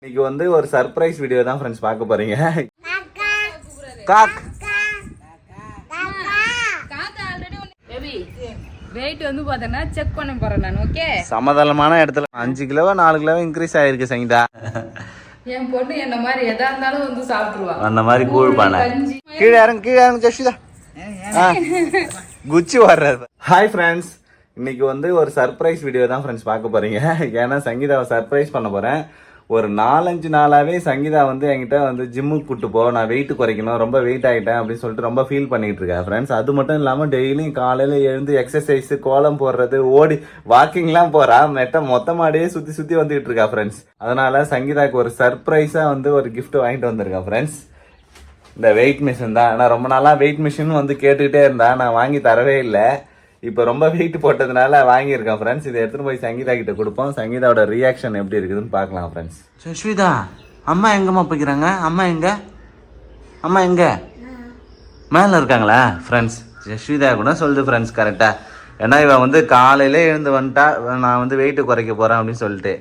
இன்னைக்கு வந்து ஒரு சர்ப்ரைஸ் வீடியோ தான் ஃப்ரெண்ட்ஸ் பார்க்க போறீங்க. காக் வெயிட் வந்து பார்த்தேன்னா செக் பண்ண போறேன் நான். ஓகே, சமதளமான இடத்துல 5 கிலோவா 4 கிலோவா இன்க்ரீஸ் ஆயிருக்கு சங்கீதா. என் பொண்ணு என்ன மாதிரி எதா இருந்தாலும் வந்து சாப்பிடுவா. அந்த மாதிரி கூழ் பானை. கீழே இறங்கு ஜஷிதா. குச்சி வர்றது. ஹாய் ஃப்ரெண்ட்ஸ், இன்னைக்கு வந்து ஒரு சர்ப்ரைஸ் வீடியோ தான் ஃப்ரெண்ட்ஸ் பார்க்க போறீங்க. ஏன்னா சங்கீதாவை சர்ப்ரைஸ் பண்ண போறேன். ஒரு 4-5 நாளாவே சங்கீதா வந்து என்கிட்ட வந்து ஜிம்முக்கு கூட்டு போ, நான் வெயிட் குறைக்கணும், ரொம்ப வெயிட் ஆகிட்டேன் அப்படின்னு சொல்லிட்டு ரொம்ப ஃபீல் பண்ணிட்டு இருக்கேன் ஃப்ரெண்ட்ஸ். அது மட்டும் இல்லாமல் டெய்லியும் காலையில் எழுந்து எக்ஸசைஸ், கோலம் போடுறது, ஓடி வாக்கிங்லாம் போறா. மொத்தமாடியே சுற்றி வந்துகிட்டு இருக்கா ஃப்ரெண்ட்ஸ். அதனால சங்கீதாவுக்கு ஒரு சர்ப்ரைஸாக வந்து ஒரு கிஃப்ட் வாங்கிட்டு வந்திருக்கேன் ஃப்ரெண்ட்ஸ். இந்த வெயிட் மிஷின் தான். நான் ரொம்ப நாளாக வெயிட் மிஷின் வந்து கேட்டுக்கிட்டே இருந்தேன், நான் வாங்கி தரவே இல்லை. இப்போ ரொம்ப வெயிட் போட்டதுனால வாங்கியிருக்கேன் ஃப்ரெண்ட்ஸ். இதை எடுத்துன்னு போய் சங்கீதா கிட்ட கொடுப்போம். சங்கீதாவோட ரியாக்ஷன் எப்படி இருக்குதுன்னு பார்க்கலாம் ஃப்ரெண்ட்ஸ். சுஷ்மிதா, அம்மா எங்கம்மா போய்க்கிறாங்க? அம்மா எங்க மேலே இருக்காங்களா ஃப்ரெண்ட்ஸ்? ஜஸ்விதா கூட சொல்லுது ஃப்ரெண்ட்ஸ் கரெக்டாக. ஏன்னா இவன் வந்து காலையிலே எழுந்து வந்துட்டா, நான் வந்து வெயிட்டு குறைக்க போகிறேன் அப்படின்னு சொல்லிட்டு.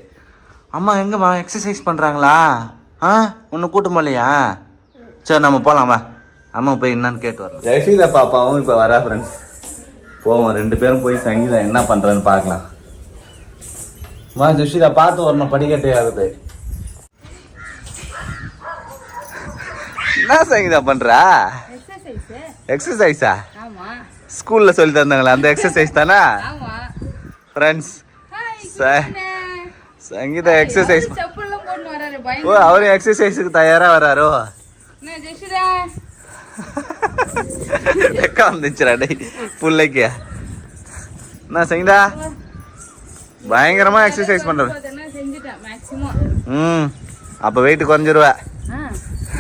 அம்மா எங்கம்மா எக்ஸசைஸ் பண்ணுறாங்களா? ஒன்று கூட்டம் போலையா? சரி, நம்ம போகலாமா? அம்மா போய் என்னன்னு கேட்டு வரலாம். ஜஸ்விதா பாப்பாவும் இப்போ வரா ஃப்ரெண்ட்ஸ். போவோம், 2 பேரும் போய் சங்கீதா என்ன பண்றதுன்னு பார்க்கலாம். வா ஜஸ்விதா, பார்த்து வரணும், படிக்கட்டே ஆகுது. என்ன சங்கீதா பண்றா? எக்ஸசைஸா? ஸ்கூல்ல சொல்லி தந்தாங்களா அந்த எக்ஸசைஸ் தானே ஃப்ரெண்ட்ஸ்? சங்கீதா எக்ஸசைஸ். ஓ, அவரு எக்ஸசைஸுக்கு தயாரா வராரோ? வந்துச்சுடா டே பிள்ளைக்கு. என்ன சங்கீதா பயங்கரமா எக்ஸசைஸ் பண்ற? அப்ப வெயிட் குறைஞ்சிருவ.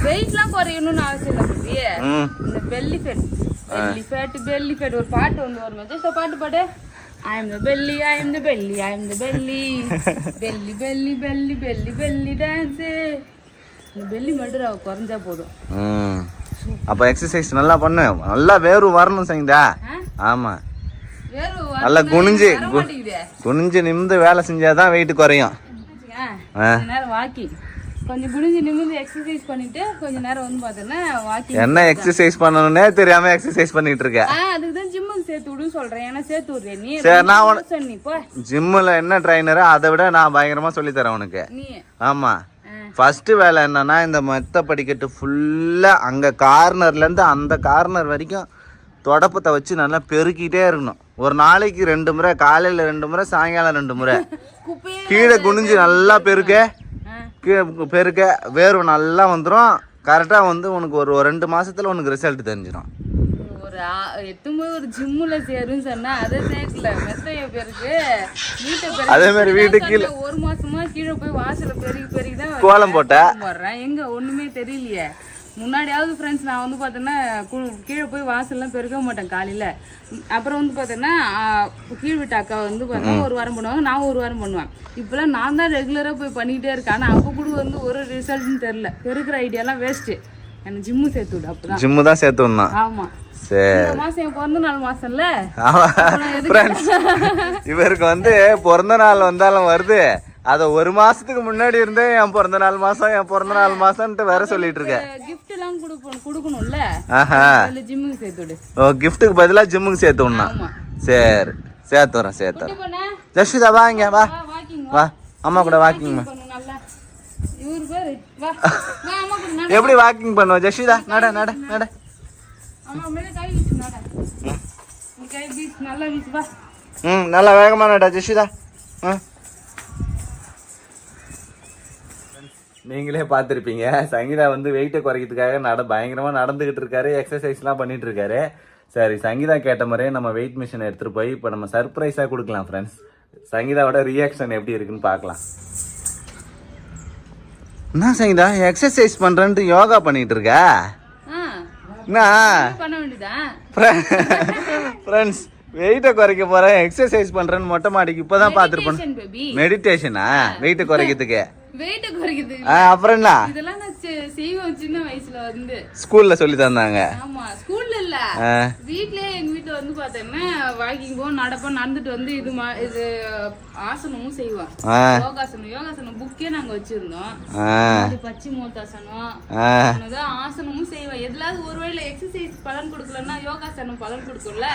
வெயிட்லாம் குறையணும்னு அவசியம் இல்லை. இந்த பெல்லி ஃபேட் ஒரு பாட்டு வந்து வரும். ஜஸ்ட் பாட்டு பாடு. I am the belly, I am the belly, I am the belly. Belly, belly, belly, belly, belly dance. இந்த பெல்லி மட்டும் அவ குறைஞ்சா போதும். அப்ப எக்ஸசைஸ் நல்லா பண்ணு, நல்லா வேர்வு வரணும் சங்கீதா. ஆமா, நல்லா குனிஞ்சு நிமிந்து வேலை செஞ்சாதான் வெயிட் குறையும். வாக்கிங் கொஞ்சம் குனிஞ்சு நிமிந்து எக்ஸசைஸ் பண்ணிட்டு கொஞ்ச நேரம் வந்து பார்த்தோன்னா வாக்கிங். என்ன எக்ஸசைஸ் பண்ணணும்னே தெரியாம எக்ஸசைஸ் பண்ணிட்டு இருக்க. அதுக்குதான் ஜிம்முக்கு சேர்த்து விடுன்னு சொல்றேன். ஏன்னா சேர்த்து விடுறேன் நீ. சரி, நான் ஜிம்முல என்ன ட்ரைனரோ அதை விட நான் பயங்கரமா சொல்லி தரேன் உனக்கு. ஆமா, ஃபர்ஸ்ட் வேலை என்னன்னா, இந்த மெத்த படிக்கட்டு ஃபுல்லா அங்க கார்னர்ல இருந்து அந்த கார்னர் வரைக்கும் தொடப்பத்தை வச்சு நல்லா பெருக்கிட்டே இருக்கணும். ஒரு நாளைக்கு 2 முறை, காலையில 2 முறை, சாயங்காலம் 2 முறை. கீழே குனிஞ்சு நல்லா பெருக்க வேர்வை நல்லா வந்துடும். கரெக்டா வந்து உனக்கு ஒரு 2 மாசத்துல உனக்கு ரிசல்ட் தெரிஞ்சிடும். ஒரு ஜிம்முல சேருன்னு சொன்னா அதை சேர்க்கல, மெத்தைய பேருக்கு அதே மாதிரி வீட்டுக்கு 1 மாசமா கீழே போய் வாசல பெருகிதான் கோலம் போட்டேன். எங்க ஒண்ணுமே தெரியலையே. முன்னாடியாவது ஃப்ரெண்ட்ஸ் நான் வந்து பார்த்தேன்னா கீழே போய் வாசல்லாம் பெருக்க மாட்டேன் காலையில. அப்புறம் வந்து பார்த்தேன்னா கீழ் வீட்டு அக்கா வந்து பார்த்தா ஒரு வாரம் பண்ணுவாங்க, நான் ஒரு வாரம் பண்ணுவேன். இப்பெல்லாம் நான் தான் ரெகுலரா போய் பண்ணிக்கிட்டே இருக்கேன். ஆனா அப்போ கூட வந்து ஒரு ரிசல்ட்னு தெரியல. பெருக்கிற ஐடியாலாம் வேஸ்ட். எனக்கு ஜிம்மு சேர்த்து விடு. அப்பதான் ஜிம்மு தான் சேர்த்து விடணும். ஆமா, சரி. என் பிறந்த நாள் மாசம்ல இவருக்கு வந்து பிறந்த நாள் வந்தாலும் வருது. அத 1 மாசத்துக்கு முன்னாடி இருந்தே என் பிறந்த நாள் மாசம்ட்டு வேற சொல்லிட்டு இருக்க. கிஃப்ட் எல்லாம் கொடுக்கணும்ல. ஜிம்முக்கு சேர்த்து விடு. ஓ, கிஃப்ட்டுக்கு பதிலா ஜிம்முக்கு சேர்த்து விடணும். சரி, சேர்த்து வரேன். ஜஸ்விதா வா, இங்க வா, அம்மா கூட வாக்கிங். எப்படி வாக்கிங் பண்ணுவோம் ஜஸ்விதா? நட. நல்லா வேகமா நட ஜஸ்விதா. நீங்களே பார்த்துருப்பீங்க, சங்கீதா வந்து வெயிட்டை குறைக்கிறதுக்காக பயங்கரமா நடந்துகிட்டு இருக்காரு, எக்ஸசைஸ்லாம் பண்ணிட்டு இருக்காரு. சரி, சங்கீதா கேட்ட மாதிரியே நம்ம வெயிட் மிஷினை எடுத்துட்டு போய் இப்போ நம்ம சர்ப்ரைஸா கொடுக்கலாம் ஃப்ரெண்ட்ஸ். சங்கீதாவோட ரியாக்ஷன் எப்படி இருக்குன்னு பார்க்கலாம். என்ன சங்கீதா எக்ஸசைஸ் பண்றேன்ட்டு யோகா பண்ணிட்டு இருக்க? ஃப்ரெண்ட்ஸ், வெயிட்டை குறைக்க போறேன், எக்ஸசைஸ் பண்றேன்னு மொட்டை மாடிக்கு இப்பதான் பார்த்துருப்பேன். மெடிடேஷனா வெயிட்டை குறைக்கிறதுக்கு? வெயிட் குறைக்குது அப்புறம் என்ன இதெல்லாம் நான் செய்வோம் சின்ன வயசுல வந்து ஸ்கூல்ல சொல்லி தந்தாங்க. ஆமா ஸ்கூல்ல இல்ல வீட்லயே எங்க வீட்டுல வந்து பாத்தீங்கன்னா வாக்கிங் போவோம் நடப்போம் நடந்துட்டு வந்து இது ஆசனமும் செய்வோம். யோகாசனம் புக்கே நாங்க வச்சிருந்தோம். பச்சிமோத்தாசனம் ஆசனமும் செய்வோம். எதுலாவது ஒரு வேளை எக்ஸசைஸ் பலன் கொடுக்கலன்னா யோகாசனம் பலன் கொடுக்கும்ல.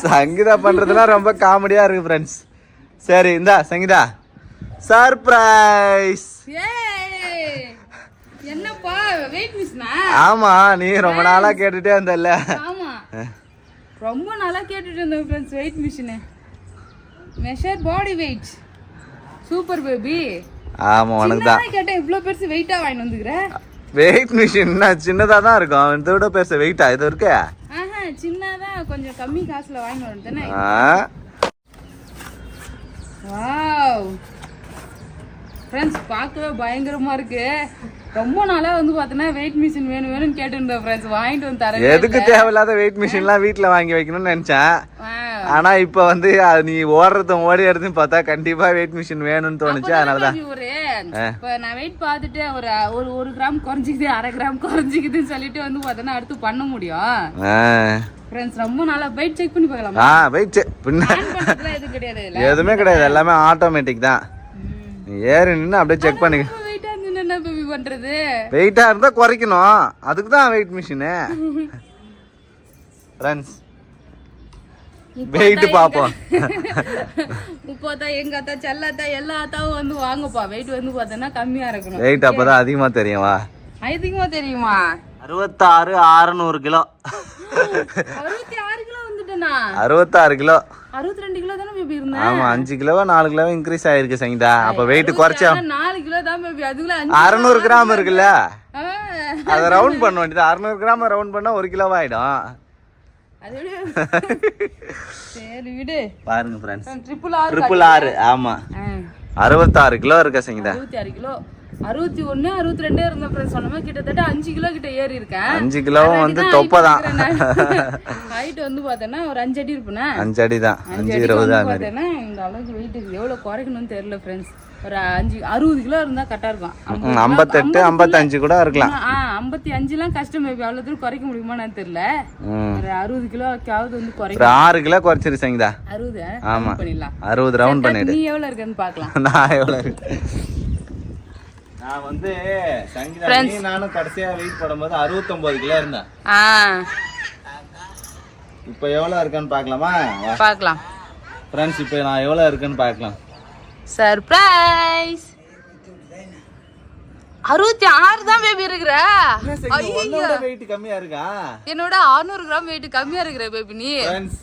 சங்கீதா பண்றதுலாம் ரொம்ப காமெடியா இருக்கு ஃப்ரெண்ட்ஸ். சரி இந்தா சங்கீதா சர்ப்ரைஸ். என்னப்பா வெயிட் மிஷினா? ஆமா நீ ரொம்ப நாளா கேட்டுட்டே இருந்தல்ல. ஆமா ரொம்ப நாளா கேட்டுட்டு இருந்தேன் friends. Weight machine measure body weight super baby. ஆமா உனக்கு தான் கேட்டேன். இவ்வளவு பெருசு வெயிட்டா வாங்கிட்டு வந்துக்கிற. வெயிட் மிஷின் சின்னதா தான் இருக்கும். இதை விட பெருசு வெயிட்டா இது இருக்கு? சின்னதான் கொஞ்சம் கம்மி காசுல வாங்கி வரணும் தானே. வாவ் ஃப்ரெண்ட்ஸ் பார்க்கவே பயங்கரமா இருக்கு. ரொம்ப நாளா வந்து பாத்தீங்கன்னா வெயிட் மிஷின் வேணும்னு கேட்டுருந்தேன் ஃப்ரெண்ட்ஸ். வாங்கிட்டு வந்து தரேன். எதுக்கு தேவையில்லாத வெயிட் மிஷின்லாம் வீட்டுல வாங்கி வைக்கணும்னு நினைச்சேன். ஆனா இப்ப வந்து நீ ஓடுறதும் ஓடி எடுத்துன்னு பார்த்தா கண்டிப்பா வெயிட் மிஷின் வேணும்னு தோணுச்சு. அதனாலதான் இப்ப நான் வெயிட் பார்த்துட்டு ஒரு கிராம் குறைஞ்சிக்குது 1/2 கிராம் குறைஞ்சிக்குதுன்னு சொல்லிட்டு வந்து பாத்தீங்கன்னா அடுத்து பண்ண முடியும். ஃப்ரெண்ட்ஸ் ரொம்ப நாளா வெயிட் செக் பண்ணி பார்க்கலாமா? வெயிட் எதுவும் கிடையாது. எதுவுமே கிடையாது. எல்லாமே ஆட்டோமேட்டிக் தான். ஏறி நின்னு அப்படியே செக் பண்ணிக்க. வெயிட்டா இருந்தா என்ன பேபி பண்றது? வெயிட்டா இருந்தா குறைக்கணும். அதுக்கு தான் வெயிட் மிஷின். ஃப்ரெண்ட்ஸ் வெயிட் பாப்போம். இப்போதா எங்க அத்தா செல்லாத்தா எல்லா அத்தாவும் வந்து வாங்கப்பா. வெயிட் வந்து பார்த்தா கம்மியா இருக்கணும். வெயிட் அப்பதான் அதிகமா தெரியும். வா அதிகமா தெரியுமா? 66,600 கிலோ. 66 கிலோ வந்துட்டேனா? 66 கிலோ. 62 கிலோ தானே பேபி இருந்தேன். ஆமா 5 கிலோவா 4 கிலோவா இன்க்ரீஸ் ஆயிருக்கு சங்கீதா. அப்ப வெயிட் குறைச்சா 4 கிலோ தான் பேபி. அதுக்குள்ள 600 கிராம் இருக்குல்ல. அத ரவுண்ட் பண்ண வேண்டியது. 600 கிராம் ரவுண்ட் பண்ணா 1 கிலோவா ஆயிடும். சரி விடு. பாருங்க ஃப்ரெண்ட்ஸ் ட்ரிபிள் ஆர். ஆமா 66 கிலோ இருக்க சங்கீதா. 66 கிலோ 61 62 இருந்த ஃப்ரெண்ட்ஸ். சொன்னமா கிட்டத்தட்ட 5 கிலோ கிட்ட ஏறி இருக்கேன். 5 கிலோவும் வந்து தொப்பதான். ஹைட் வந்து பார்த்தேன்னா ஒரு 5 அடி இருப்பேனா? 5 அடி தான். 5.20 தான். பார்த்தேன்னா இந்த அளவுக்கு வெயிட் எவ்வளவு குறைக்கணும்னு தெரியல ஃப்ரெண்ட்ஸ். ஒரு 60 கிலோ இருந்தா கரெக்டா இருக்கும். 58 55 கூட இருக்கலாம். 55 எல்லாம் கஷ்டம் பேபி. அவ்வளவு தூரம் குறைக்க முடியுமான்னு தெரியல. ஒரு 60 கிலோக்காவது வந்து குறைக்க. 6 கிலோ குறைச்சிரு சங்கீதா. 60 ஆமா பண்ணிடலாம். 60 ரவுண்ட் பண்ணிடு. நீ எவ்வளவு இருக்கன்னு பார்க்கலாம். நான் எவ்வளவு இருக்கு? நான் வந்து சங்கீதா நீ நானும் கடைசியா வெயிட் போடும்போது 69 கிலோ இருந்தேன். இப்போ எவ்வளவு இருக்கன்னு பார்க்கலாமா? பார்க்கலாம் ஃப்ரெண்ட்ஸ். இப்போ நான் எவ்வளவு இருக்கன்னு பார்க்கலாம். சர்ப்ரைஸ். 66 தான் பேபி இருக்குற. உன்னோட வெயிட் கம்மியா இருக்கா? என்னோட 600 கிராம் வெயிட் கம்மியா இருக்குற பேபி நீ. ஃப்ரெண்ட்ஸ்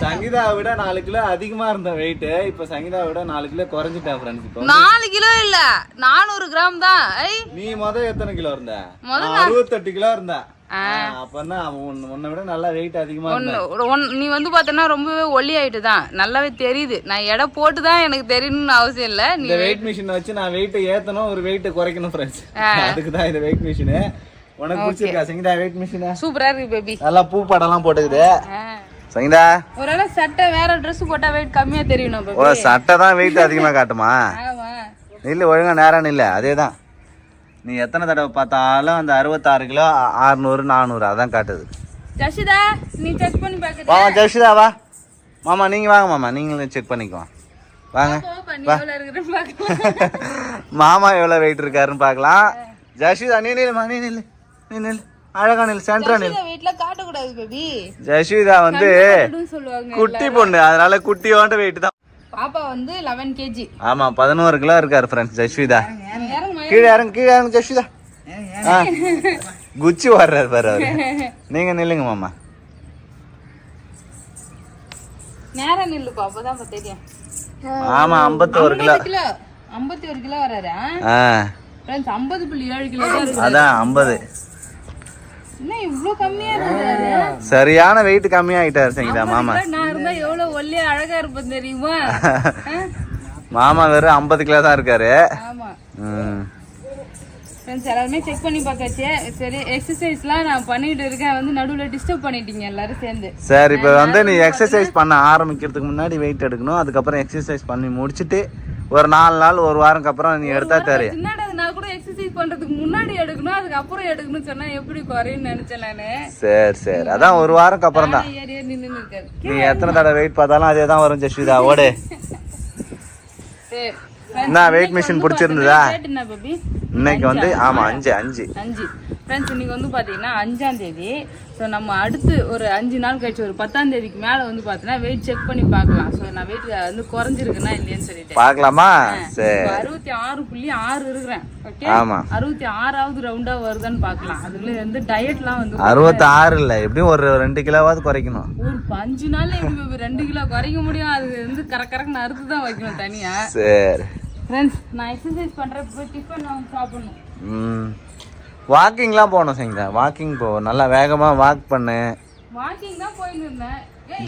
சங்கீதா விட 4 கிலோ அதிகமா இருந்த வெயிட் இப்போ சங்கீதா விட 4 கிலோ குறைஞ்சிட்டேன் ஃப்ரெண்ட்ஸ். இப்போ 4 கிலோ இல்ல 400 கிராம் தான். நீ எத்தனை கிலோ இருந்த? 68 கிலோ இருந்த. அப்பன்னா உன்னை விட நல்லா வெயிட் அதிகமா இருந்த. நீ வந்து பார்த்தனா ரொம்பவே ஒல்லி ஆயிட்டு தான். நல்லாவே தெரியுது. நான் எடை போட்டு தான் எனக்கு தெரியணும்னு அவசியம் இல்ல. நீ வெயிட் மிஷின் வச்சு நான் வெயிட் ஏத்தணும் ஒரு வெயிட் குறைக்கணும் ஃப்ரெண்ட்ஸ். அதுக்கு தான் இந்த வெயிட் மிஷின். உனக்கு பிடிச்சிருக்கா சங்கீதா வெயிட் மிஷின்? சூப்பரா இருக்கு பேபி. நல்லா பூ படம்லாம் போட்டுக்குது சங்கீதா. ஒருவேளை சட்டை வேற Dress போட்டா வெயிட் கம்மியா தெரியணும் பேபி. ஓ சட்டை தான் வெயிட் அதிகமா காட்டுமா? ஆமா இல்ல ஒழுங்கா நேரம் இல்ல. அதேதான் நீ எத்தனை தடவை பார்த்தாலும் அந்த 66 கிலோ 600 400 அதான் காட்டுது. ஜஷிதா நீ செக் பண்ணி பாக்குறியா? வா ஜஷிதா வா. மாமா நீங்க வாங்க மாமா. நீங்களும் செக் பண்ணிக்குவோம் வாங்க. மாமா எவ்வளவு வெயிட் இருக்காருன்னு பார்க்கலாம். ஜஷிதா நீ நில்லுமா. நீ நில்லு. நீ நில்லு. அழகா நில்லு. சென்டரா நில்லு. வெயிட்ல காட்ட கூடாது பேபி. ஜஷிதா வந்து குட்டி பொண்ணு. அதனால குட்டியோட வெயிட் தான். பாப்பா வந்து 11 kg. ஆமா 11 கிலோ இருக்காரு ஃப்ரெண்ட்ஸ் ஜஷ்விதா. கீழே இறங்க ஜஷ்விதா. குச்சி வர்றாரு பாரு அவரு. நீங்க நில்லுங்க மாமா. நேரா நில்லு பாப்பா தான் தெரியும். ஆமா 51 கிலோ. 51 கிலோ வராரா? ஃப்ரெண்ட்ஸ் 50.7 கிலோ தான் இருக்கு. அதான் 50. என்ன இவ்ளோ கம்மியா இருக்காரு? சரியான வெயிட் கம்மியா ஆயிட்டாரு சங்கீதா மாமா. நான் இருந்தா எவ்வளவு ஒல்லியா அழகா இருப்பேன் தெரியுமா? மாமா வெறும் 50 கிலோ தான் இருக்காரு. ஆமா. ஃப்ரெண்ட்ஸ் எல்லாரும் செக் பண்ணி பார்த்தாச்சு. சரி எக்ஸசைஸ்லாம் நான் பண்ணிட்டு இருக்கேன். வந்து நடுவுல டிஸ்டர்ப் பண்ணிட்டீங்க எல்லாரும் சேர்ந்து. சரி இப்போ வந்து நீ எக்ஸசைஸ் பண்ண ஆரம்பிக்கிறதுக்கு முன்னாடி வெயிட் எடுக்கணும். அதுக்கப்புறம் எக்ஸசைஸ் பண்ணி முடிச்சிட்டு ஒரு 4 நாள் ஒரு வாரம்க்கு அப்புறம் நீ எடுத்தா தெரியும். என்னடா நான் கூட எக்ஸசைஸ் பண்றதுக்கு முன்னாடி எடுக்கணும் அதுக்கு அப்புறம் எடுக்கணும்னு சொன்னா எப்படி குறையும்னு நினைச்சேன் நானு. சரி அதான் ஒரு வாரம்க்கு அப்புறம் தான். ஏறி நின்னு இருக்காரு. நீ எத்தனை தடவை வெயிட் பார்த்தாலும் அதே தான் வரும் ஜஸ்விதா. ஓடு. சரி என்ன வெயிட் மிஷின் பிடிச்சிருந்ததா? என்ன பேபி இன்னைக்கு வந்து ஆமா 5 ஃப்ரெண்ட்ஸ் இன்னைக்கு வந்து பாத்தீங்கன்னா 5ஆம் தேதி. ஸோ நம்ம அடுத்து ஒரு 5 நாள் கழிச்சு ஒரு 10ஆம் தேதிக்கு மேல வந்து பாத்தீங்கன்னா வெயிட் செக் பண்ணி பார்க்கலாம். ஸோ நான் வெயிட் வந்து குறைஞ்சிருக்குன்னா இல்லையான்னு சொல்லிட்டு பார்க்கலாமா? சரி 66.6 இருக்கிறேன். ஓகே ஆமா 66வது ரவுண்டா வருதான்னு பார்க்கலாம். அதுல வந்து டயட்லாம் வந்து 66 இல்ல எப்படியும் ஒரு 2 கிலோவாவது குறைக்கணும். ஒரு 5 நாள்ல எப்படி 2 கிலோ குறைக்க முடியும்? அது வந்து கரெக்ட் அறுத்து தான் வைக்கணும் தனியா. சரி ஃப்ரெண்ட்ஸ் நான் எக்ஸசைஸ் பண்றப்ப போய் டிஃபன் வாங்கி சாப்பிடணும். வாக்கிங்லாம் போகணும் சங்கீதா. வாக்கிங் போ, நல்லா வேகமா வாக் பண்ணு. வாக்கிங் தான் போயிட்டு இருந்தேன்.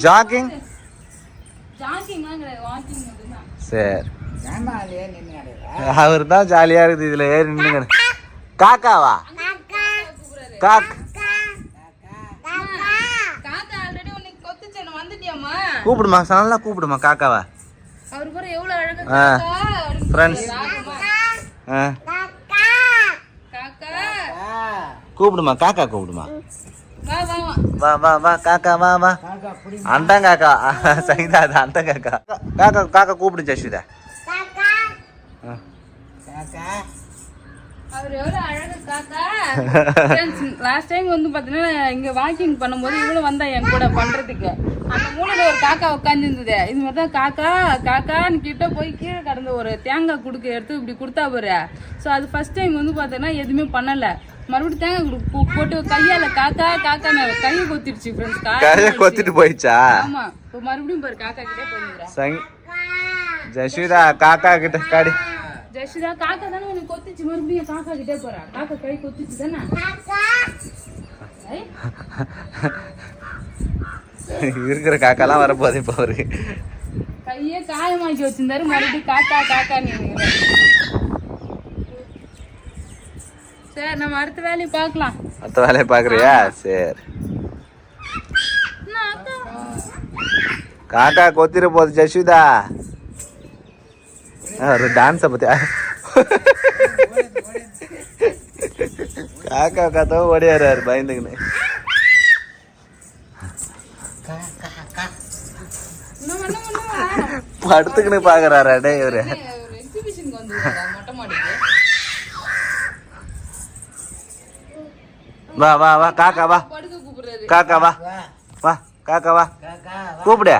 ஜாக்கிங் ஜாக்கிங்லாம் கிடையாது, வாக்கிங் மட்டும்தான். சரி அவர் தான் ஜாலியா இருக்குது இதுல ஏறி நின்னுங்க. காக்காவா? காக் காக்கா ஆல்ரெடி உனக்கு கொத்துச்சு வந்துட்டியாமா? கூப்பிடுமா, நல்லா கூப்பிடுமா காக்காவா. அவர் கூட எவ்வளவு அழகா ஃப்ரெண்ட்ஸ் காக்கா கூப்பிடுமா, காக்கா கூப்பிடுமா. வா வா வா வா வா வா காக்கா வா வா. அண்டன் காக்கா சங்கீதா, அது அந்த காக்கா. காக்கா காக்கா கூப்பிடு ஜஸ்விதா. அவர் எவ்வளவு அழகா காக்கா. லாஸ்ட் டைம் வந்து பாத்தீங்கன்னா இங்க வாக்கிங் பண்ணும்போது இவ்வளவு வந்தா என் கூட பண்றதுக்கு. அந்த மூலையில ஒரு காக்கா உட்காந்து இருந்தது. இது மாதிரி தான் காக்கா காக்கான்னு கிட்ட போய் கீழே கடந்த ஒரு தேங்காய் குடுக்க எடுத்து இப்படி கொடுத்தா பாரு. ஸோ அது ஃபர்ஸ்ட் டைம் வந்து பாத்தீங்கன்னா எதுவுமே பண்ணல. மறுபடியும் தேங்காய் போட்டு கையால காக்கா காக்கா கையை கொத்திடுச்சு ஃப்ரெண்ட்ஸ். கையை கொத்திட்டு போயிடுச்சா? ஆமா இப்போ மறுபடியும் பாரு காக்கா கிட்டே போயிருக்கிறேன். ஜஸ்விதா காக்கா கிட்ட காடி. ஜஸ்விதா காக்கா தானே உனக்கு கொத்திச்சு, மறுபடியும் காக்கா கிட்டே போறா. காக்கா கை கொத்திச்சு தானே. இருக்கிற காக்காலாம் வரப்போகுது இப்போ அவருக்கு. கையே காயமாக்கி வச்சிருந்தாரு, மறுபடியும் காக்கா காக்கா நீங்க. சரி நம்ம அடுத்த வேலையை பார்க்கலாம். அடுத்த வேலையை பாக்குறியா? சரி காக்கா கொத்திர போகுது ஜஸ்விதா. ஒரு டான்ஸ பத்தி காக்கா கத்தோ ஓடியாரு பயந்துக்குன்னு. படுத்துக்குன்னு பாக்குறாரு அடே இவரு. எக்ஸிபிஷனுக்கு வந்து மொட்டை மாடிக்கு. வா வா வா காக்கா வா. படுக்க கூப்பிடுறாரு. காக்கா வா வா காக்கா வா கூப்பிடு.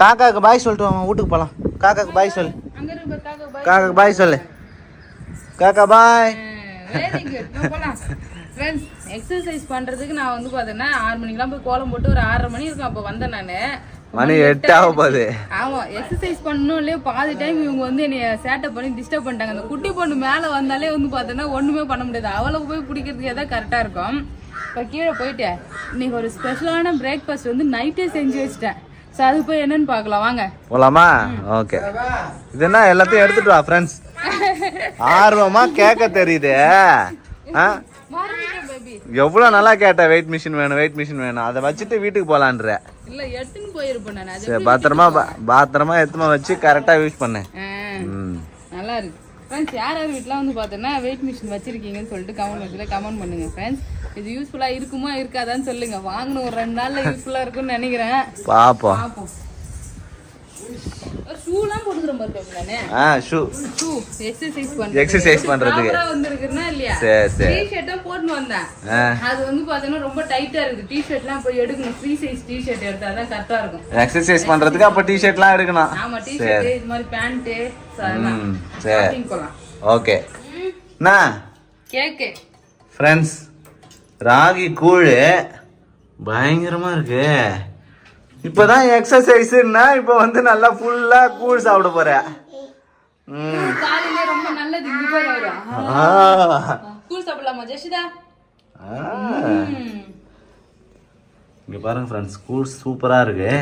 காக்காக்கு பாய் சொல்லிட்டு வாங்க, வீட்டுக்கு போலாம். காக்காக்கு பாய் சொல்லு. அங்க இருக்க காக்கா பாய். காக்காக்கு பாய் சொல்லு. காக்கா பாய். Very good. போலாம் ஃப்ரெண்ட்ஸ். எக்ஸசைஸ் பண்றதுக்கு நான் வந்து பாத்தேன்னா 6 மணிக்கெல்லாம் போய் கோலம் போட்டு ஒரு 6:30 மணி இருக்கும் அப்ப வந்தேன் நானு. மணி 8 ஆக போகுது. ஆமா எக்ஸசைஸ் பண்ணணும் இல்லையா பாதி டைம் இவங்க வந்து என்னைய சேட்டப் பண்ணி டிஸ்டர்ப் பண்ணிட்டாங்க. அந்த குட்டி பொண்ணு மேல வந்தாலே வந்து பாத்தோன்னா ஒண்ணுமே பண்ண முடியாது. அவளை போய் பிடிக்கிறதுக்கே தான் கரெக்டா இருக்கும். இப்ப கீழே போயிட்டேன். இன்னைக்கு ஒரு ஸ்பெஷலான பிரேக்ஃபாஸ்ட் வந்து நைட்டே செஞ்சு வச்சுட்டேன். ஸோ அது போய் என்னன்னு பார்க்கலாம் வாங்க. போலாமா? ஓகே. இது என்ன எல்லாத்தையும் எடுத்துட்டு வா ஃப்ரெண்ட்ஸ். ஆர்வமா கேட்க தெரியுது. எவ்வளவு நல்லா கேட்ட வெயிட் மிஷின் வேணும் வெயிட் மிஷின் வேணும். அதை வச்சுட்டு வீட்டுக்கு போலான்ற. இல்ல எடுத்துன்னு போயிருப்பேன் நான். சரி பத்திரமா எடுத்துமா வச்சு கரெக்டா யூஸ் பண்ணு. நல்லா இருக்கு ஃப்ரெண்ட்ஸ். யார் யார் வீட்டில் வந்து பார்த்தோன்னா வெயிட் மிஷின் வச்சிருக்கீங்கன்னு சொல்லிட்டு கமெண்ட் பண்ணுங்க ஃப்ரெண்ட்ஸ். இது யூஸ்ஃபுல்லா இருக்குமா இருக்காதான்னு சொல்லுங்க. வாங்கணும் ஒரு 2 நாள்ல யூஸ்ஃபுல்லா இருக்கும்னு நினைக்கிறேன். பாப்போம். ஷூலாம் போட்டுக்கிறோம் பாருங்க நானே. ஷூ எக்ஸசைஸ் பண்றதுக்கு வந்திருக்குன்னா இல்லையா. டி-ஷர்ட்டும் போட்டு வந்தேன். அது வந்து பாத்தீங்கன்னா ரொம்ப டைட்டா இருக்கு. டி-ஷர்ட்லாம் போய் எடுக்கணும். ஃப்ரீ சைஸ் டி-ஷர்ட் எடுத்தாதான் கரெக்டா இருக்கும். எக்ஸசைஸ் பண்றதுக்கு அப்ப டி-ஷர்ட்லாம் எடுக்கணும். ஆமா டி-ஷர்ட் இது மாதிரி பேண்ட் அதெல்லாம். சரி ஓகே. கேக் ஃப்ரெண்ட்ஸ் ராகி கூழ் பயங்கரமா இருக்கு. இப்பதான் எக்ஸசைஸ்னா இப்ப வந்து நல்லா ஃபுல்லா கூழ் சாப்பிட போறேன். காலையில ரொம்ப நல்லது. இங்க பாரு அவரு கூழ் சாப்பிடலாமா ஜெஷிதா? இங்க பாருங்க ஃப்ரெண்ட்ஸ் கூழ் சூப்பரா இருக்கு.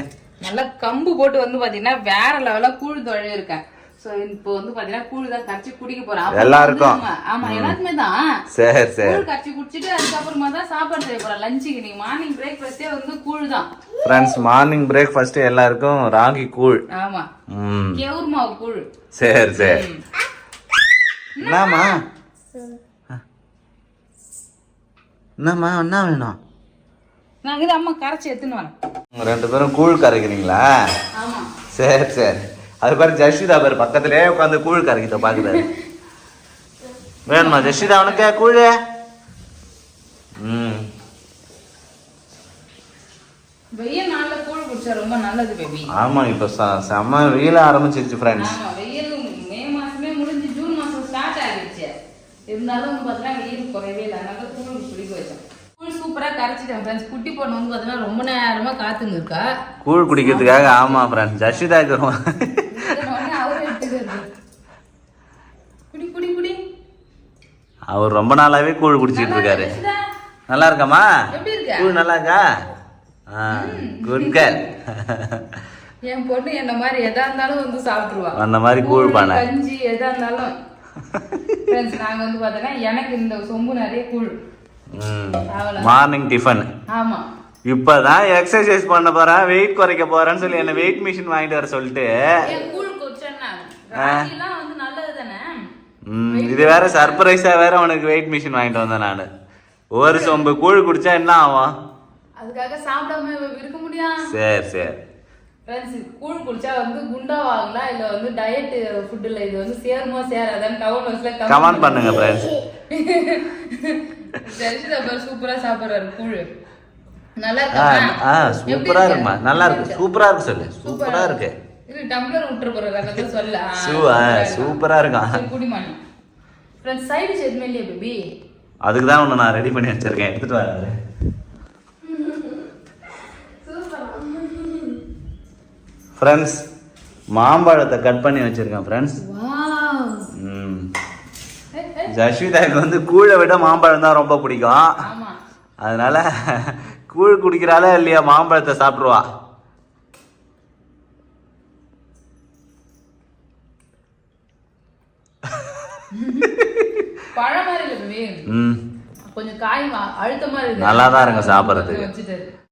நல்லா கம்பு போட்டு வந்து பாத்தீங்கன்னா வேற லெவலா கூழ் தொழை இருக்கேன். சோ இப்போ வந்து பாத்தீங்கன்னா கூழ் தான் கரைச்சி குடிக்க போறோம். எல்லாருக்கும்? ஆமா எல்லாருக்குமே தான். சரி சரி. கூழ் கரைச்சி குடிச்சிட்டு அதுக்கப்புறமா தான் சாப்பாடு செய்ய போறோம். லஞ்சுக்கு நீ மார்னிங் பிரேக்ஃபாஸ்டே வந்து கூழ் தான். ஃப்ரெண்ட்ஸ் மார்னிங் பிரேக்ஃபாஸ்ட் எல்லாருக்கும் ராகி கூழ். ஆமா. கேவுர் மாவு கூழ். சரி சரி. என்னம்மா என்னம்மா என்ன வேணும்? நாங்க இது அம்மா கரைச்சி எடுத்துன்னு வரேன். ரெண்டு பேரும் கூழ் கரைக்கிறீங்களா? ஆமா. சரி சரி. அது பாரு ஜஷிதா பாரு பக்கத்துலயே உட்காந்து கூழ் கரைக்கிட்ட பாக்குறாரு. வேணுமா ஜஷிதா உனக்கு கூழ்? வெயில் நாள்ல கூழ் குடிச்சா ரொம்ப நல்லது பேபி. ஆமா இப்ப செம்ம வெயில ஆரம்பிச்சிருச்சு ஃப்ரெண்ட்ஸ். ஆமா வெயில் மே மாசமே முடிஞ்சு ஜூன் மாசம் ஸ்டார்ட் ஆகிடுச்சு. இருந்தாலும் வந்து பாத்தீங்கன்னா வெயில் குறையவே இல்லை. அதனால கூழ் குடிக்க வச்சோம். கூழ் சூப்பரா கரைச்சிட்டேன் ஃப்ரெண்ட்ஸ். குட்டி பொண்ணு வந்து பாத்தீங்கன்னா ரொம்ப நேரமா காத்துன்னு இருக்கா கூழ் குடிக்கிறதுக்காக. ஆமா ஃப்ரெண்ட்ஸ் ஜஷிதாக்கு அவரே எடுத்துக்கிறது. குடி குடி குடி. அவர் ரொம்ப நாளாவே கூழ் குடிச்சிட்டு இருக்காரு. நல்லா இருக்காமா? எப்படி இருக்க? கூழ் நல்லா இருக்கா? Good girl. என் பொண்ணு என்ன மாதிரி எதா இருந்தாலும் வந்து சாப்பிட்டுருவா. அந்த மாதிரி கூழ் பானை கஞ்சி எதா இருந்தாலும். நாங்க வந்து பாத்தீங்கன்னா எனக்கு இந்த சொம்பு நிறைய கூழ். Morning tiffin. ஆமா. இப்பதான் எக்ஸசைஸ் பண்ண போறேன் வெயிட் குறைக்க போறேன்னு சொல்லி என்ன வெயிட் மிஷின் வாங்கிட்டு வர சொல்லிட்டு கூழ் குடிச்சேன்னா ராகிலாம் வந்து நல்லது தானே. இது வேற சர்ப்ரைஸா வேற உனக்கு வெயிட் மிஷின் வாங்கிட்டு வந்தேன் நானு. ஒரு சொம்பு கூழ் குடிச்சா என்ன ஆகும்? அதுக்காக சாப்பிடாம இருக்க முடியும். சரி சரி. ஃப்ரெண்ட்ஸ் கூழ் குடிச்சா வந்து குண்டாவாங்களா இல்ல வந்து டயட் ஃபுட்ல இது வந்து சேருமா சேராதான்னு கமெண்ட் பண்ணுங்க ஃப்ரெண்ட்ஸ். சூப்பரா சாப்பிடுறாரு கூழ். நல்லா இருக்கா? சூப்பரா இருக்குமா? நல்லா இருக்கு. சூப்பரா இருக்கு சொல்லு. சூப்பரா இருக்கு. இது டம்ளர் விட்டுற போறாங்க சொல்ல. சூப்பரா இருக்கான். குடிமானி. ஃப்ரெண்ட்ஸ் சைடு டிஷ் எதுமே இல்லையா பேபி? அதுக்கு தான் ஒன்று நான் ரெடி பண்ணி வச்சிருக்கேன். எடுத்துட்டு வராரு. ஃப்ரெண்ட்ஸ் மாம்பழத்தை கட் பண்ணி வச்சிருக்கேன் ஃப்ரெண்ட்ஸ். ஜஸ்விதாக்கு வந்து கூழை விட மாம்பழம் தான் ரொம்ப பிடிக்கும். அதனால கூழ் குடிக்கிறாளா இல்லையா மாம்பழத்தை சாப்பிடுவா. பழம் மாதிரி இல்ல பேபி. கொஞ்சம் காய் அழுத்த மாதிரி இருக்கு. நல்லா தான் இருங்க சாப்பிட்றதுக்கு.